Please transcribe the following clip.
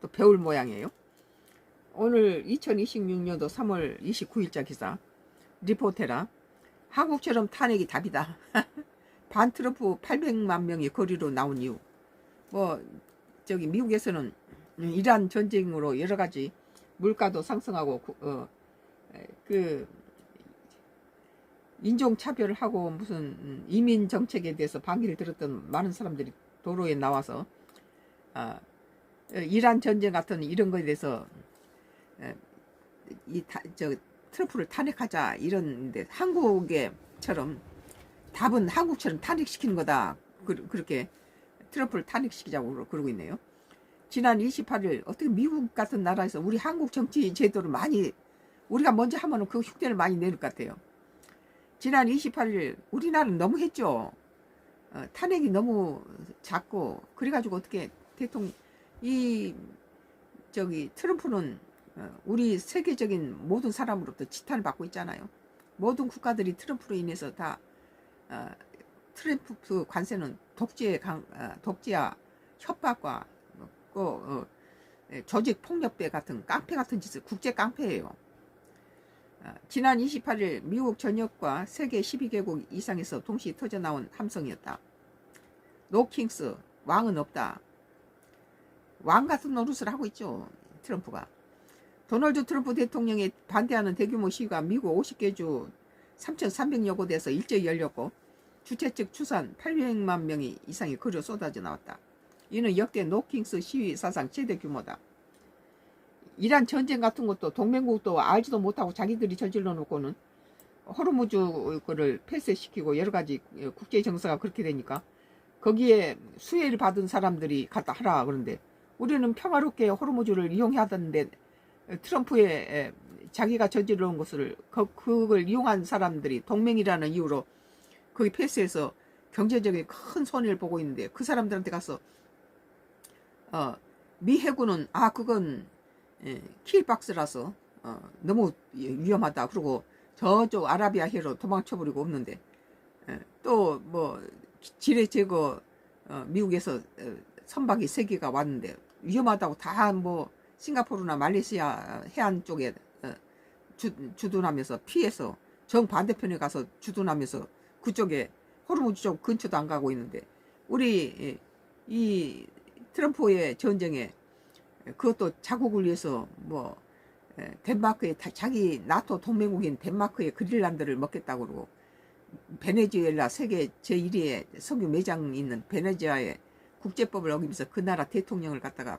또 배울 모양이에요. 오늘 2026년도 3월 29일자 기사. 리포테라. 한국처럼 탄핵이 답이다. 반트럼프 800만 명이 거리로 나온 이유. 뭐 저기 미국에서는 이란 전쟁으로 여러 가지 물가도 상승하고 그 인종차별하고 무슨 이민 정책에 대해서 반기를 들었던 많은 사람들이 도로에 나와서 이란 전쟁 같은 이런 거에 대해서 트럼프를 탄핵하자 이런데 한국에처럼 답은 한국처럼 탄핵시키는 거다. 그렇게 트럼프를 탄핵시키자고 그러고 있네요. 지난 28일 어떻게 미국 같은 나라에서 우리 한국 정치 제도를 많이 우리가 먼저 하면 그 흉내를 많이 내는 것 같아요. 지난 28일 우리나라는 너무 했죠. 탄핵이 너무 작고 그래가지고 어떻게 대통령 트럼프는 우리 세계적인 모든 사람으로부터 지탄을 받고 있잖아요. 모든 국가들이 트럼프로 인해서 다 트럼프 관세는 독재와 협박과 조직 폭력배 같은 깡패 같은 짓을 국제 깡패예요. 지난 28일 미국 전역과 세계 12개국 이상에서 동시 터져나온 함성이었다. 노 킹스, 왕은 없다. 왕 같은 노릇을 하고 있죠. 트럼프가. 도널드 트럼프 대통령에 반대하는 대규모 시위가 미국 50개 주 3,300여 곳에서 일제히 열렸고 주최 측 추산 800만 명이 이상이 거리로 쏟아져 나왔다. 이는 역대 노킹스 시위 사상 최대 규모다. 이란 전쟁 같은 것도 동맹국도 알지도 못하고 자기들이 저질러 놓고는 호르무즈 거를 폐쇄시키고 여러 가지 국제 정세가 그렇게 되니까 거기에 수혜를 받은 사람들이 갖다 하라 그러는데 우리는 평화롭게 호르무즈를 이용해야 하던데 트럼프의 자기가 저질러 놓은 것을 그걸 이용한 사람들이 동맹이라는 이유로 거기 폐쇄해서 경제적인 큰 손해를 보고 있는데 그 사람들한테 가서 미 해군은 그건 킬박스라서 너무 위험하다. 그리고 저쪽 아라비아해로 도망쳐버리고 없는데 또 뭐 지뢰 제거 미국에서 선박이 3개가 왔는데 위험하다고 다 뭐 싱가포르나 말레이시아 해안 쪽에 주둔하면서 피해서 정반대편에 가서 주둔하면서 그쪽에 호르무즈 쪽 근처도 안 가고 있는데 우리 이 트럼프의 전쟁에 그것도 자국을 위해서 뭐 덴마크에 자기 나토 동맹국인 덴마크의 그린란드를 먹겠다고 그러고 베네수엘라 세계 제1위의 석유 매장 있는 베네수엘라의 국제법을 어기면서 그 나라 대통령을 갖다가